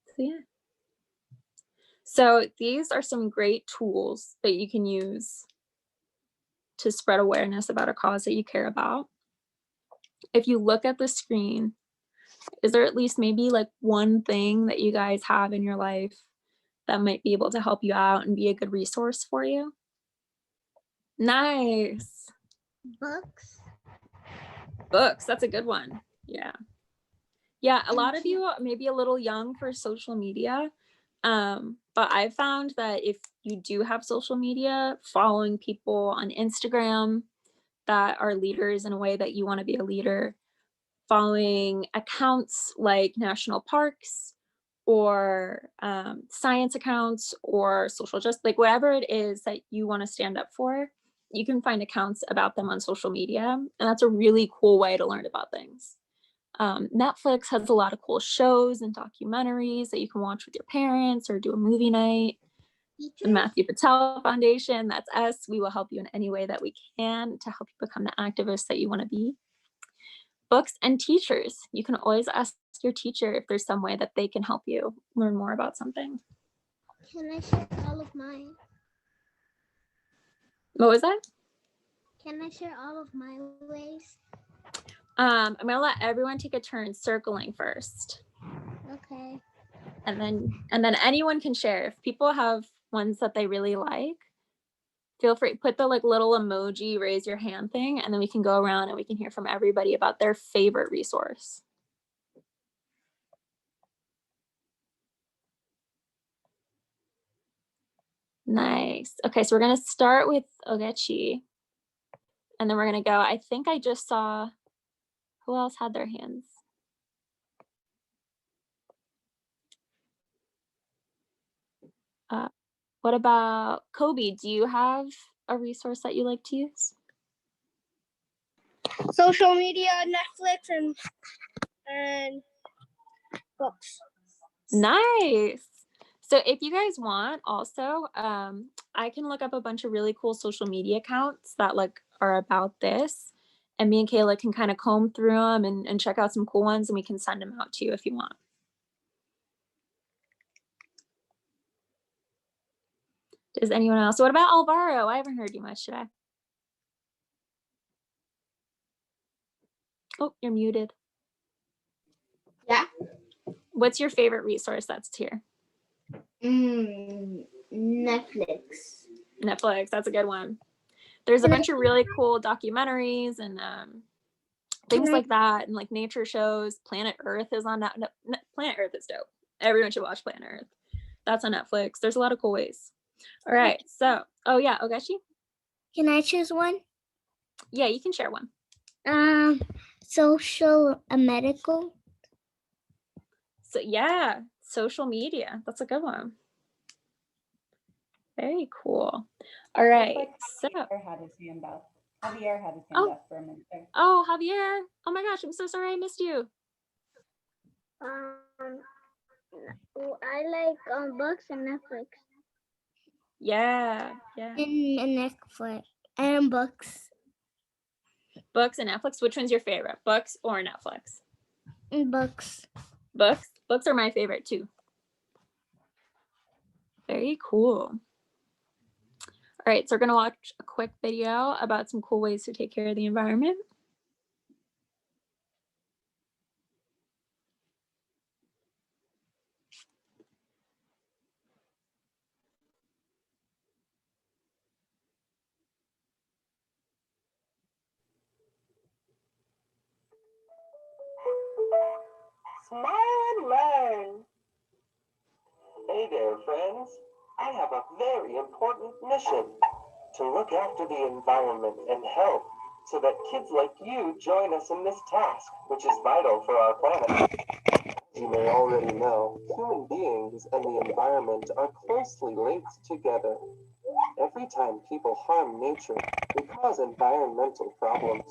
So yeah. So these are some great tools that you can use to spread awareness about a cause that you care about. If you look at the screen, is there at least maybe like one thing that you guys have in your life that might be able to help you out and be a good resource for you? Nice. Books, that's a good one. Yeah, a lot of you may be a little young for social media, but I've found that if you do have social media, following people on Instagram that are leaders in a way that you want to be a leader, following accounts like national parks or science accounts or social justice, like whatever it is that you want to stand up for, you can find accounts about them on social media. And that's a really cool way to learn about things. Netflix has a lot of cool shows and documentaries that you can watch with your parents or do a movie night. The Matthew Patel Foundation, that's us. We will help you in any way that we can to help you become the activist that you want to be. Books and teachers. You can always ask your teacher if there's some way that they can help you learn more about something. Can I share all of mine? What was that? Can I share all of my ways? I'm gonna let everyone take a turn circling first. Okay. And then anyone can share. If people have ones that they really like, feel free, put the like little emoji, raise your hand thing, and then we can go around and we can hear from everybody about their favorite resource. Nice. Okay, so we're gonna start with Ogechi, and then we're gonna go. I think I just saw, who else had their hands? What about Kobe? Do you have a resource that you like to use? Social media, Netflix, and books. Nice. So if you guys want also, I can look up a bunch of really cool social media accounts that like are about this. And me and Kayla can kind of comb through them and check out some cool ones, and we can send them out to you if you want. Does anyone else? What about Alvaro? I haven't heard you much today. Oh, you're muted. Yeah. What's your favorite resource that's here? Netflix. Netflix, that's a good one. There's a bunch of really cool documentaries and things like that, and like nature shows. Planet Earth is on that. Planet Earth is dope. Everyone should watch Planet Earth. That's on Netflix. There's a lot of cool ways. All right, so yeah, Ogechi. Can I choose one? Yeah, you can share one. Social medical. So yeah, social media. That's a good one. Very cool. All right, so Javier had his hand up. Javier had his hand up for a minute there. oh, Javier. Oh my gosh, I'm so sorry I missed you. I like books and Netflix. Yeah. And Netflix and books. Books and Netflix. Which one's your favorite? Books or Netflix? And books. Books. Books are my favorite too. Very cool. All right, so we're gonna watch a quick video about some cool ways to take care of the environment. Smile and learn. Hey there, friends. I have a very important mission: to look after the environment and health so that kids like you join us in this task, which is vital for our planet. As you may already know, human beings and the environment are closely linked together. Every time people harm nature, we cause environmental problems.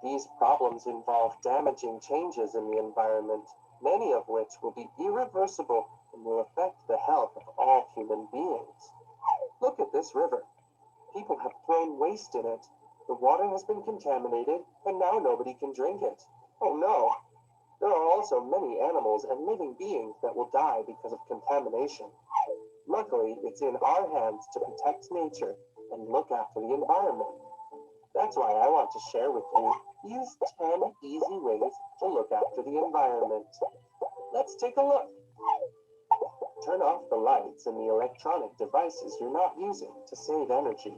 These problems involve damaging changes in the environment, many of which will be irreversible and will affect the health of all human beings. Look at this river. People have thrown waste in it. The water has been contaminated, and now nobody can drink it. Oh no! There are also many animals and living beings that will die because of contamination. Luckily, it's in our hands to protect nature and look after the environment. That's why I want to share with you, use 10 easy ways to look after the environment. Let's take a look. Turn off the lights and the electronic devices you're not using to save energy.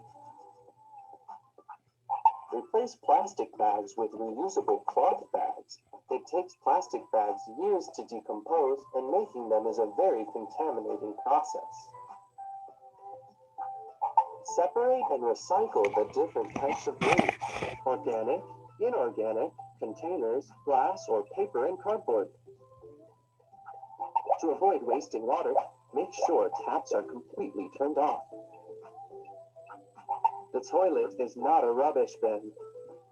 Replace plastic bags with reusable cloth bags. It takes plastic bags years to decompose, and making them is a very contaminating process. Separate and recycle the different types of waste: organic, inorganic, containers, glass, or paper and cardboard. To avoid wasting water, make sure taps are completely turned off. The toilet is not a rubbish bin.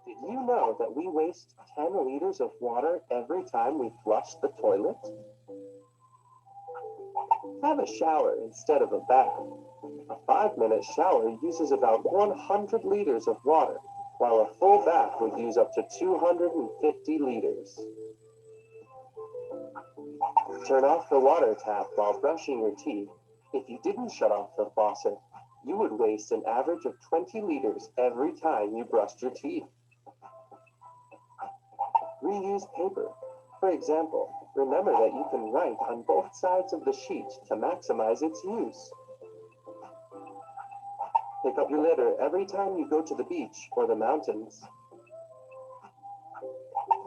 Did you know that we waste 10 liters of water every time we flush the toilet? Have a shower instead of a bath. A 5-minute shower uses about 100 liters of water, while a full bath would use up to 250 liters. Turn off the water tap while brushing your teeth. If you didn't shut off the faucet, you would waste an average of 20 liters every time you brushed your teeth. Reuse paper. For example, remember that you can write on both sides of the sheet to maximize its use. Pick up your litter every time you go to the beach or the mountains.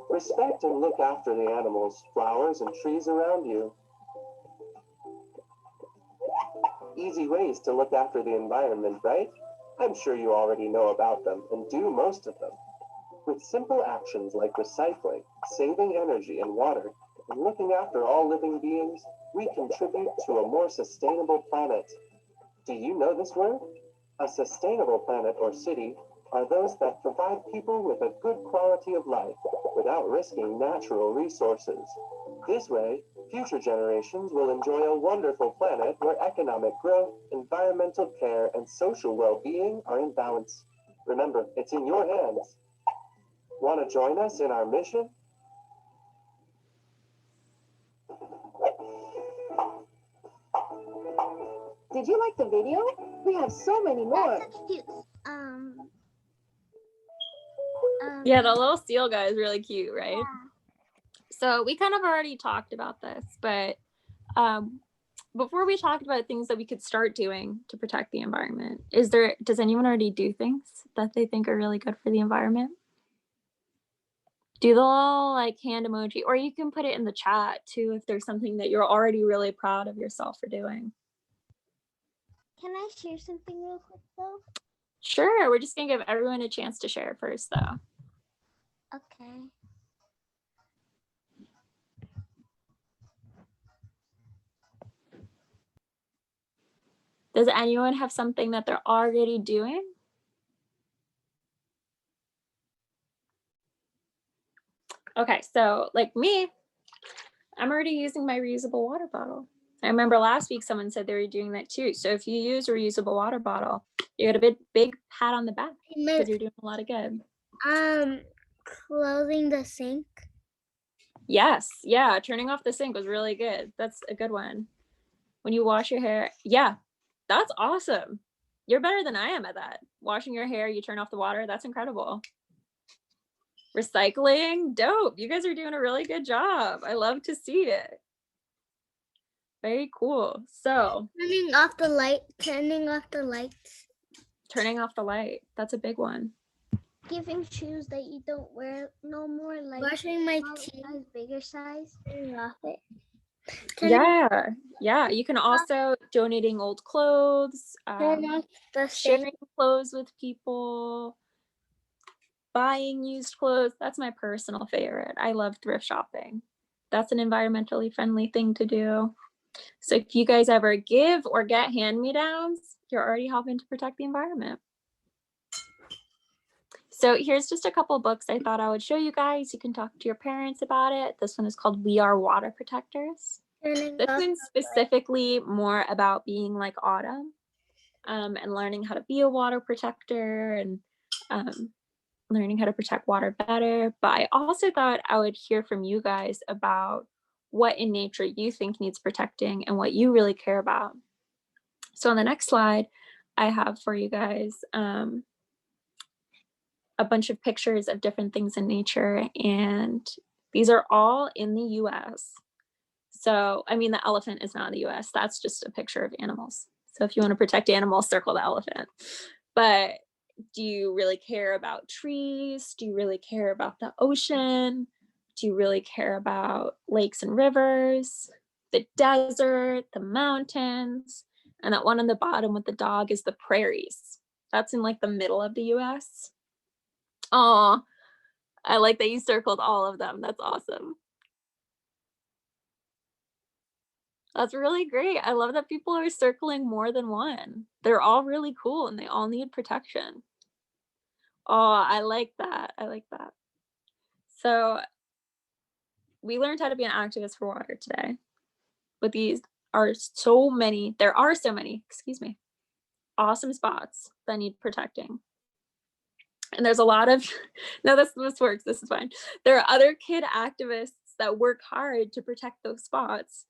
Respect and look after the animals, flowers, and trees around you. easy ways to look after the environment, right? I'm sure you already know about them and do most of them. With simple actions like recycling, saving energy and water, and looking after all living beings, we contribute to a more sustainable planet. Do you know this word? A sustainable planet or city are those that provide people with a good quality of life without risking natural resources. This way, future generations will enjoy a wonderful planet where economic growth, environmental care, and social well-being are in balance. Remember, it's in your hands. Want to join us in our mission? Did you like the video? We have so many more. That's cute. Yeah, the little seal guy is really cute, right? So we kind of already talked about this, but before we talked about things that we could start doing to protect the environment, does anyone already do things that they think are really good for the environment? Do the little like hand emoji, or you can put it in the chat too if there's something that you're already really proud of yourself for doing. Can I share something real quick though? Sure, we're just gonna give everyone a chance to share first though. Okay. Does anyone have something that they're already doing? Okay, so like me, I'm already using my reusable water bottle. I remember last week someone said they were doing that too. So if you use a reusable water bottle, you get a big pat on the back because you're doing a lot of good. Closing the sink. Yes, yeah, turning off the sink was really good. That's a good one. When you wash your hair, yeah, that's awesome. You're better than I am at that. Washing your hair, you turn off the water, that's incredible. Recycling, dope. You guys are doing a really good job. I love to see it. Very cool. So Turning off the lights. Turning off the light. That's a big one. Giving shoes that you don't wear no more, like brushing my teeth, bigger size. Turning off it. Yeah. You can also donating old clothes, Turn off the sharing clothes with people, buying used clothes. That's my personal favorite. I love thrift shopping. That's an environmentally friendly thing to do. So if you guys ever give or get hand-me-downs, you're already helping to protect the environment. So here's just a couple books I thought I would show you guys. You can talk to your parents about it. This one is called We Are Water Protectors. This one's specifically more about being like Autumn and learning how to be a water protector and learning how to protect water better. But I also thought I would hear from you guys about what in nature you think needs protecting and what you really care about. So on the next slide, I have for you guys a bunch of pictures of different things in nature, and these are all in the US. So, I mean, the elephant is not in the US, that's just a picture of animals. So if you want to protect animals, circle the elephant. But do you really care about trees? Do you really care about the ocean? Do you really care about lakes and rivers, the desert, the mountains? And that one on the bottom with the dog is the prairies. That's in like the middle of the US. Oh, I like that you circled all of them. That's awesome. That's really great. I love that people are circling more than one. They're all really cool and they all need protection. Oh, I like that. I like that. So we learned how to be an activist for water today. But there are so many, awesome spots that need protecting. And there's a lot of, no, this works, this is fine. There are other kid activists that work hard to protect those spots.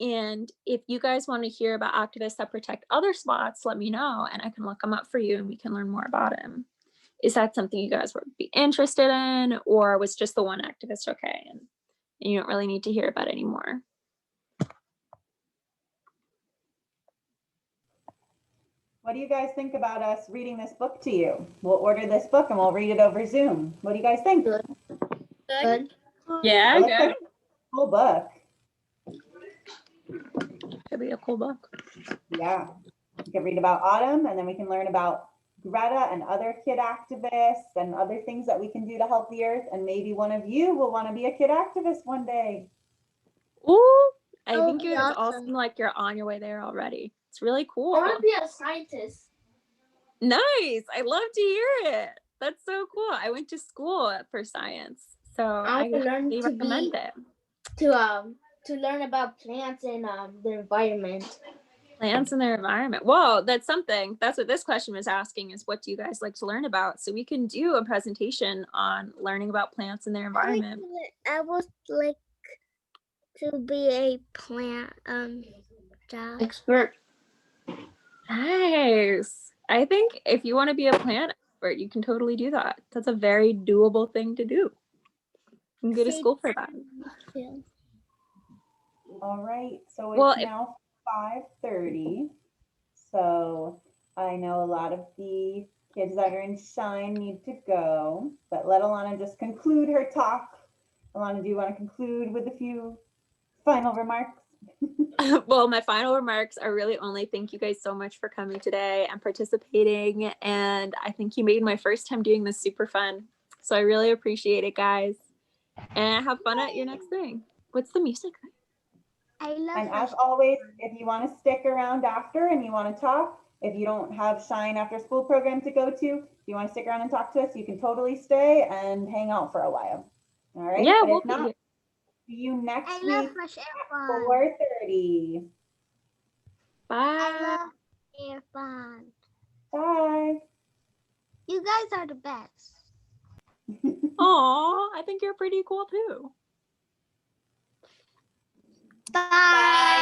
And if you guys want to hear about activists that protect other spots, let me know and I can look them up for you and we can learn more about them. Is that something you guys would be interested in, or was just the one activist okay and you don't really need to hear about it anymore? What do you guys think about us reading this book to you? We'll order this book and we'll read it over Zoom. What do you guys think? Good. Yeah, It looks good. like a cool book. Could be a cool book. Yeah. We can read about Autumn, and then we can learn about Greta and other kid activists and other things that we can do to help the earth. And maybe one of you will want to be a kid activist one day. Ooh, I That would think be you guys all awesome. seem like you're on your way there already. It's really cool. I want to be a scientist. Nice. I love to hear it. That's so cool. I went to school for science, so I want to learn highly to recommend be it. to learn about plants and the environment. Plants and their environment. Whoa, that's something. That's what this question was asking, is what do you guys like to learn about? So we can do a presentation on learning about plants and their environment. I would like to be a plant job. Expert. Nice. I think if you want to be a plant expert, you can totally do that. That's a very doable thing to do. You can go to school for that. All right, so Well, it's now 5:30. So I know a lot of the kids that are in Shine need to go, but let Alana just conclude her talk. Alana, do you want to conclude with a few final remarks? Well, my final remarks are really only thank you guys so much for coming today and participating. And I think you made my first time doing this super fun. So I really appreciate it, guys. And have fun at your next thing. What's the music? I love And as always, if you want to stick around after and you want to talk, if you don't have Shine after school program to go to, if you want to stick around and talk to us, you can totally stay and hang out for a while. All right. Yeah, But we'll if be not, here. see you next I week love fresh air at fun. 4:30. Bye. I love air fun. Bye. You guys are the best. Aw, I think you're pretty cool too. Bye.